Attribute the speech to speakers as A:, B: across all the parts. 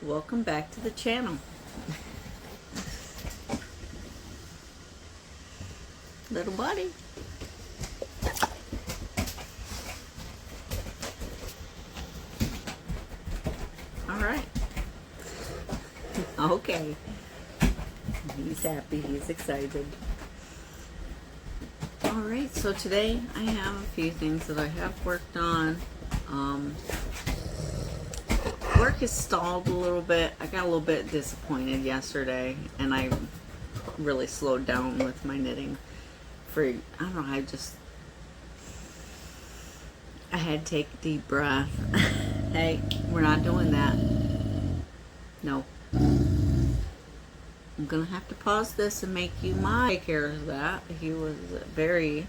A: Welcome back to the channel. Little buddy. Alright. Okay. He's happy, he's excited. Alright, so today I have a few things that I have worked on. Work is stalled a little bit. I got a little bit disappointed yesterday, and I really slowed down with my knitting. I don't know, I had to take a deep breath. Hey, we're not doing that. No. I'm gonna have to pause this and make you take care of that. He was very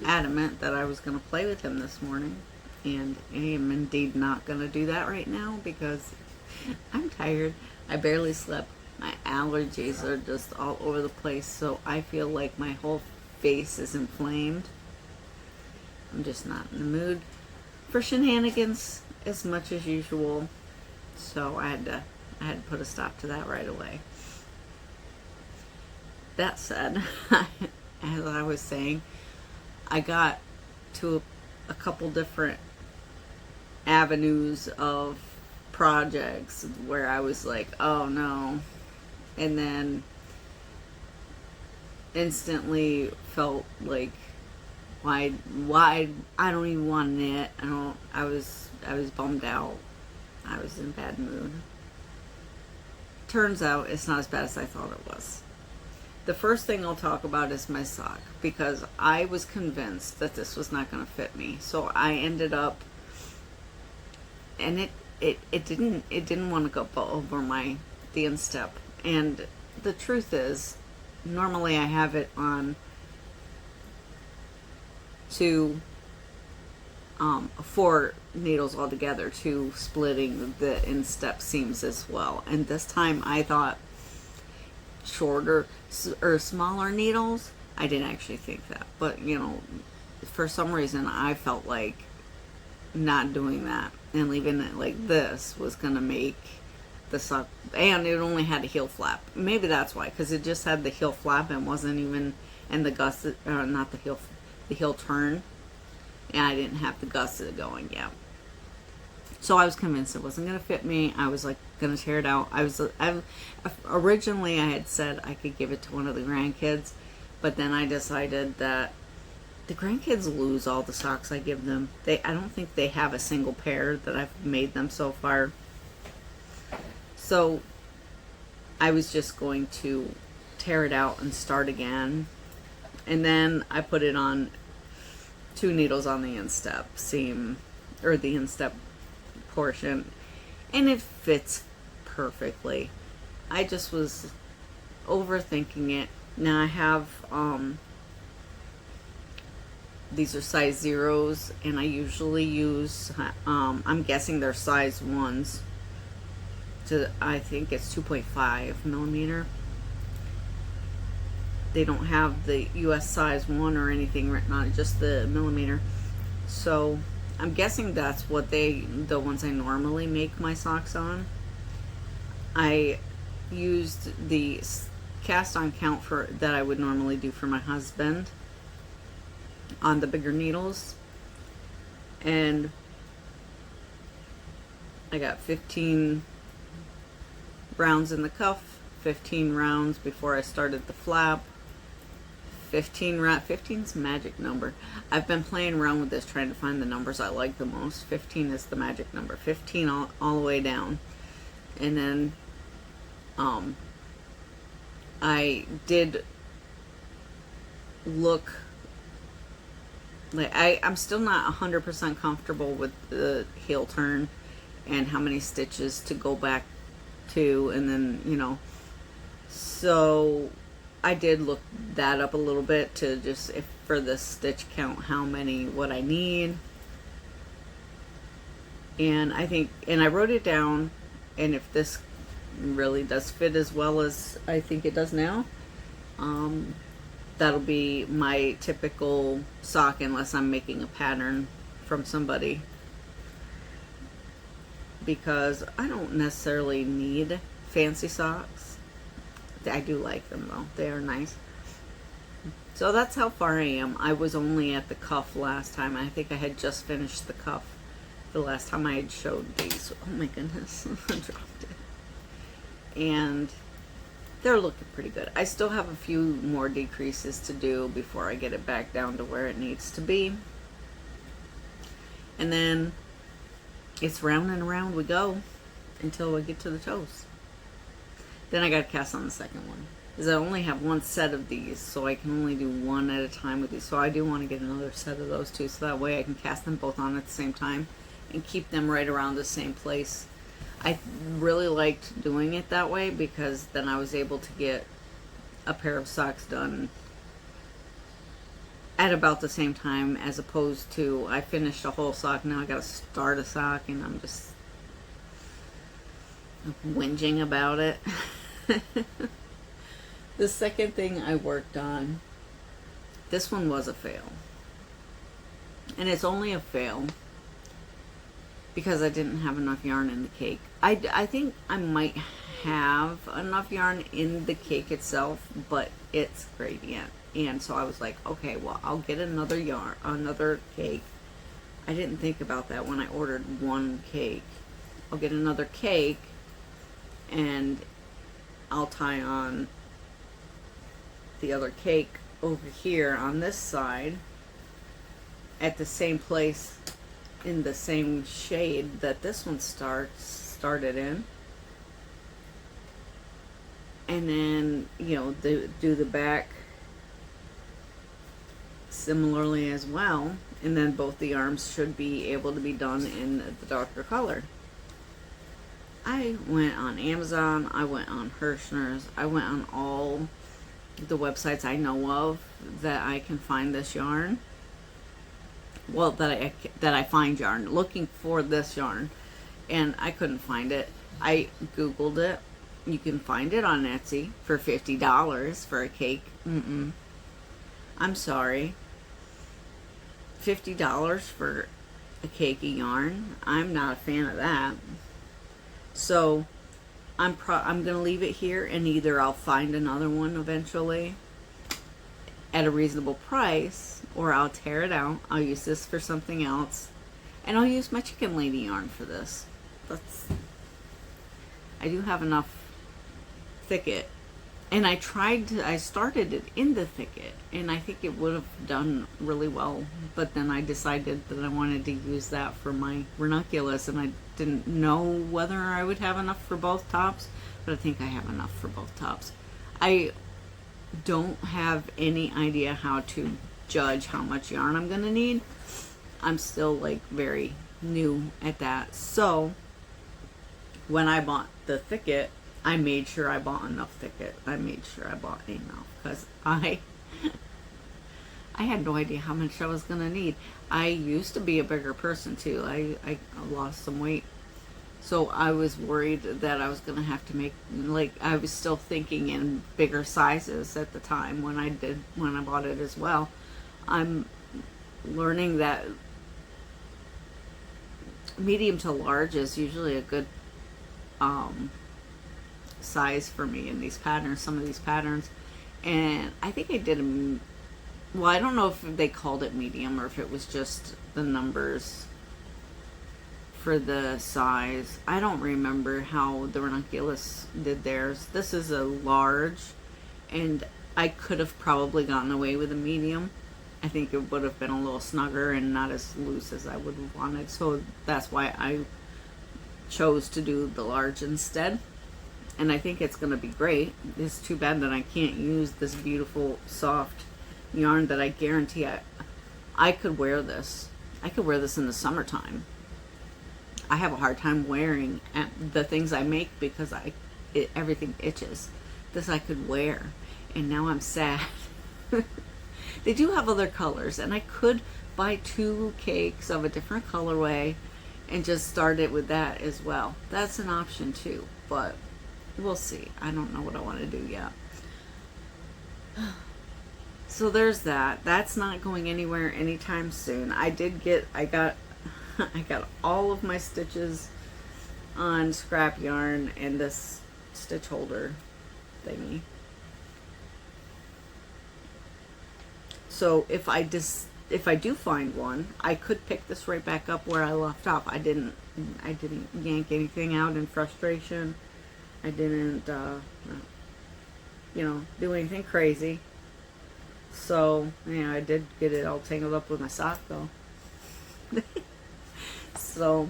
A: adamant that I was gonna play with him this morning, and I am indeed not gonna do that right now because I'm tired. I barely slept. My allergies are just all over the place, so I feel like my whole face is inflamed. I'm just not in the mood for shenanigans as much as usual, so I had to put a stop to that right away. That said, as I was saying, I got to a couple different avenues of projects where I was like, oh no, and then instantly felt like, why I don't even want to knit. I was bummed out. I was in a bad mood. Turns out it's not as bad as I thought it was. The first thing I'll talk about is my sock, because I was convinced that this was not going to fit me. So I ended up, and it didn't want to go over the instep. And the truth is, normally I have it on four needles altogether, 2 splitting the instep seams as well. And this time I thought shorter or smaller needles. I didn't actually think that, but you know, for some reason I felt like not doing that and leaving it like this was gonna make the sock, and it only had a heel flap. Maybe that's why, because it just had the heel flap and wasn't even, and the gusset, not the heel turn, and I didn't have the gusset going yet. So I was convinced it wasn't going to fit me. I was like going to tear it out. Originally I had said I could give it to one of the grandkids, but then I decided that the grandkids lose all the socks I give them. I don't think they have a single pair that I've made them so far. So I was just going to tear it out and start again. And then I put it on 2 needles on the instep seam, or the instep portion, and it fits perfectly. I just was overthinking it. Now I have these are size 0s, and I usually use I'm guessing they're size 1s to, I think it's 2.5 millimeter. They don't have the US size 1 or anything written on it, just the millimeter. So I'm guessing that's what the ones I normally make my socks on. I used the cast on count that I would normally do for my husband on the bigger needles, and I got 15 rounds in the cuff, 15 rounds before I started the flap. 15's magic number. I've been playing around with this, trying to find the numbers I like the most. 15 is the magic number. 15 all the way down. And then I did look like I'm still not 100% comfortable with the heel turn and how many stitches to go back to, and then, you know, so I did look that up a little bit to just, if for the stitch count, what I need. And I think, and I wrote it down, and if this really does fit as well as I think it does now, that'll be my typical sock, unless I'm making a pattern from somebody. because I don't necessarily need fancy socks. I do like them though. They are nice. So that's how far I am. I was only at the cuff last time. I think I had just finished the cuff the last time I had showed these. Oh my goodness, I dropped it. And they're looking pretty good. I still have a few more decreases to do before I get it back down to where it needs to be. And then it's round and around we go until we get to the toes. Then I got to cast on the second one, because I only have one set of these, so I can only do one at a time with these. So I do want to get another set of those too, so that way I can cast them both on at the same time and keep them right around the same place. I really liked doing it that way, because then I was able to get a pair of socks done at about the same time, as opposed to I finished a whole sock, now I gotta start a sock, and I'm just whinging about it. The second thing I worked on, this one was a fail. And it's only a fail because I didn't have enough yarn in the cake. I think I might have enough yarn in the cake itself, but it's gradient. And so I was like, okay, well, I'll get another yarn, another cake. I didn't think about that when I ordered one cake. I'll get another cake and I'll tie on the other cake over here on this side at the same place in the same shade that this one started in, and then, you know, do the back similarly as well, and then both the arms should be able to be done in the darker color. I went on Amazon, I went on Hirschner's, I went on all the websites I know of that I can find this yarn. Well, that I find yarn, looking for this yarn, and I couldn't find it. I Googled it. You can find it on Etsy for $50 for a cake. I'm sorry. $50 for a cake of yarn? I'm not a fan of that. So I'm gonna leave it here, and either I'll find another one eventually at a reasonable price, or I'll tear it out. I'll use this for something else, and I'll use my Chicken Lady yarn for this. I do have enough thicket, and I started it in the thicket, and I think it would have done really well, but then I decided that I wanted to use that for my ranunculus, and I didn't know whether I would have enough for both tops, but I think I have enough for both tops. I don't have any idea how to judge how much yarn I'm gonna need. I'm still like very new at that. So when I bought the thicket, I made sure I bought enough thicket. I made sure I bought enough, because I had no idea how much I was gonna need. I used to be a bigger person too. I lost some weight, so I was worried that I was gonna have to make, like, I was still thinking in bigger sizes at the time when I bought it as well. I'm learning that medium to large is usually a good size for me in these patterns, some of these patterns. And I think I did well, I don't know if they called it medium or if it was just the numbers for the size. I don't remember how the ranunculus did theirs. This is a large, and I could have probably gotten away with a medium. I think it would have been a little snugger and not as loose as I would have wanted, so that's why I chose to do the large instead. And I think it's going to be great. It's too bad that I can't use this beautiful soft yarn that I guarantee I could wear this. I could wear this in the summertime. I have a hard time wearing the things I make because everything itches. This I could wear, and now I'm sad. They do have other colors, and I could buy 2 cakes of a different colorway and just start it with that as well. That's an option too, but we'll see. I don't know what I want to do yet. So there's that. That's not going anywhere anytime soon. I got all of my stitches on scrap yarn and this stitch holder thingy. So if I do find one, I could pick this right back up where I left off. I didn't yank anything out in frustration. I didn't do anything crazy. So, yeah, I did get it all tangled up with my sock though. So,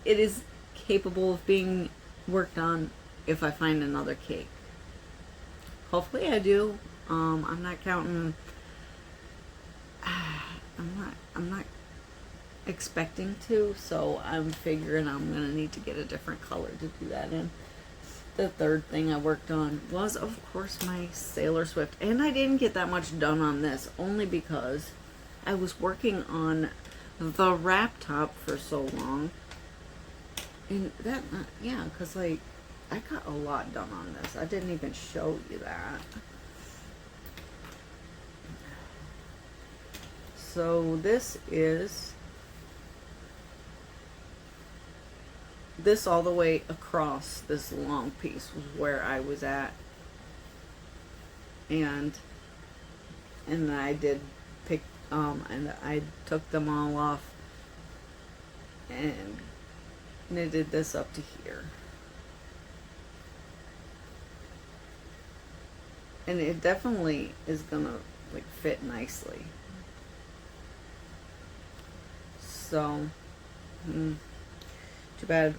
A: it is capable of being worked on if I find another cake. Hopefully I do. I'm not counting. I'm not expecting to, so I'm figuring I'm gonna need to get a different color to do that in. The third thing I worked on was, of course, my Sailor Swift, and I didn't get that much done on this only because I was working on the wrap top for so long, and that because like I got a lot done on this. I didn't even show you that. So this all the way across this long piece was where I was at, and I did pick and I took them all off and knitted this up to here, and it definitely is gonna like fit nicely. So too bad.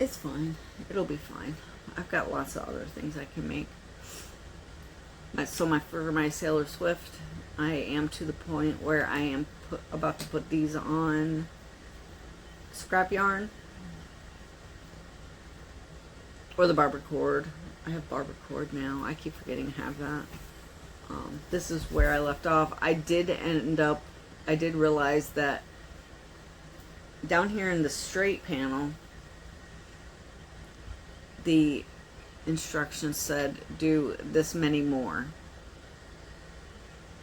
A: It's fine. It'll be fine. I've got lots of other things I can make. For my Sailor Swift, I am to the point where I am about to put these on scrap yarn or the barber cord. I have barber cord now. I keep forgetting to have that. This is where I left off. I did realize that down here in the straight panel, the instructions said do this many more.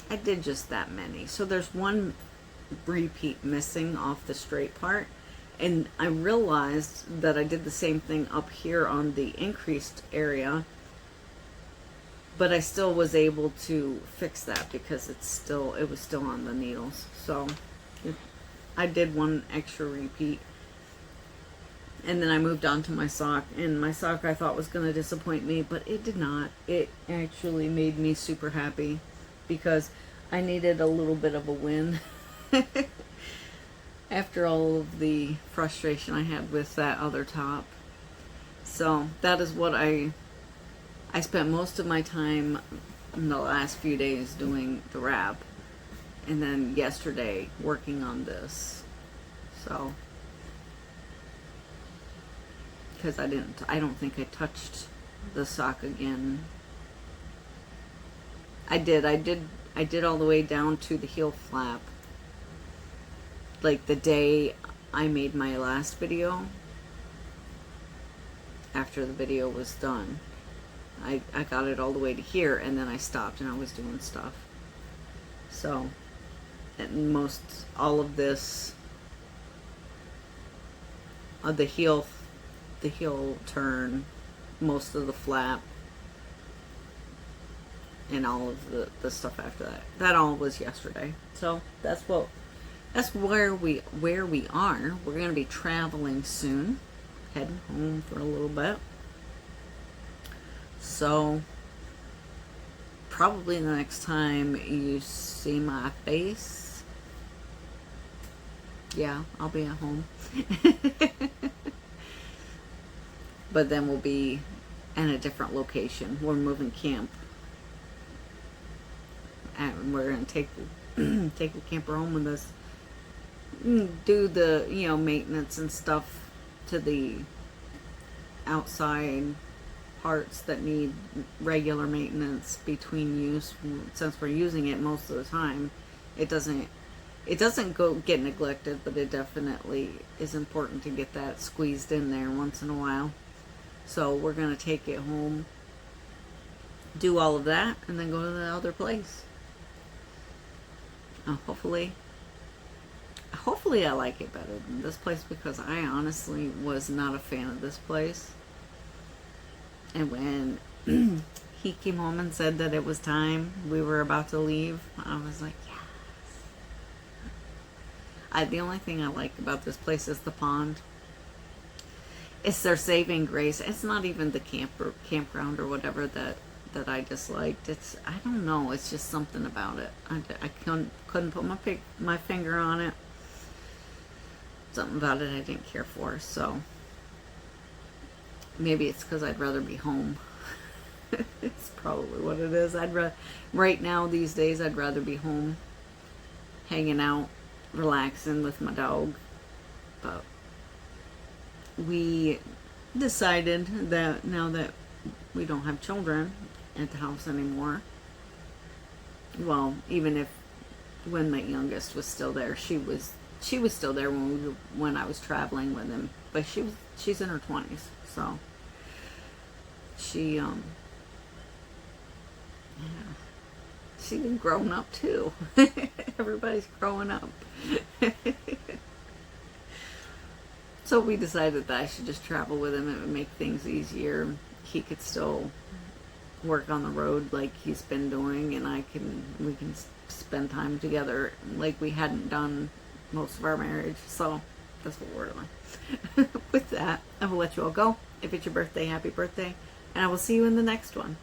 A: I did just that many. So there's one repeat missing off the straight part. And I realized that I did the same thing up here on the increased area. But I still was able to fix that because it was still on the needles. So I did one extra repeat. And then I moved on to my sock. And my sock I thought was going to disappoint me, but it did not. It actually made me super happy because I needed a little bit of a win. After all of the frustration I had with that other top. So that is what I spent most of my time in the last few days doing the wrap, and then yesterday working on this. So, because I don't think I touched the sock again. I did all the way down to the heel flap, like the day I made my last video. After the video was done, I got it all the way to here, and then I stopped and I was doing stuff. So, and all of this, the heel turn, most of the flap, and all of the stuff after that all was yesterday. So that's where we are. We're gonna be traveling soon, heading home for a little bit. So, probably the next time you see my face, yeah, I'll be at home. But then we'll be in a different location. We're moving camp. And we're going to take the camper home with us. Do the, maintenance and stuff to the outside parts that need regular maintenance between use. Since we're using it most of the time, it doesn't get neglected, but it definitely is important to get that squeezed in there once in a while. So we're going to take it home, do all of that, and then go to the other place. Hopefully hopefully I like it better than this place, because I honestly was not a fan of this place. And when he came home and said that it was time, we were about to leave, I was like, yeah. The only thing I like about this place is the pond. It's their saving grace. It's not even the campground or whatever that I disliked. It's, I don't know. It's just something about it. I couldn't put my finger on it. Something about it I didn't care for. So maybe it's because I'd rather be home. It's probably what it is. Right now these days I'd rather be home, hanging out, relaxing with my dog. But we decided that now that we don't have children at the house anymore, well, even if when my youngest was still there, she was still there when I was traveling with him, but she's in her 20s, so she yeah, she's grown up too. Everybody's growing up. So we decided that I should just travel with him. It would make things easier. He could still work on the road like he's been doing, and we can spend time together like we hadn't done most of our marriage. So that's what we're doing. With that, I will let you all go. If it's your birthday, happy birthday, and I will see you in the next one.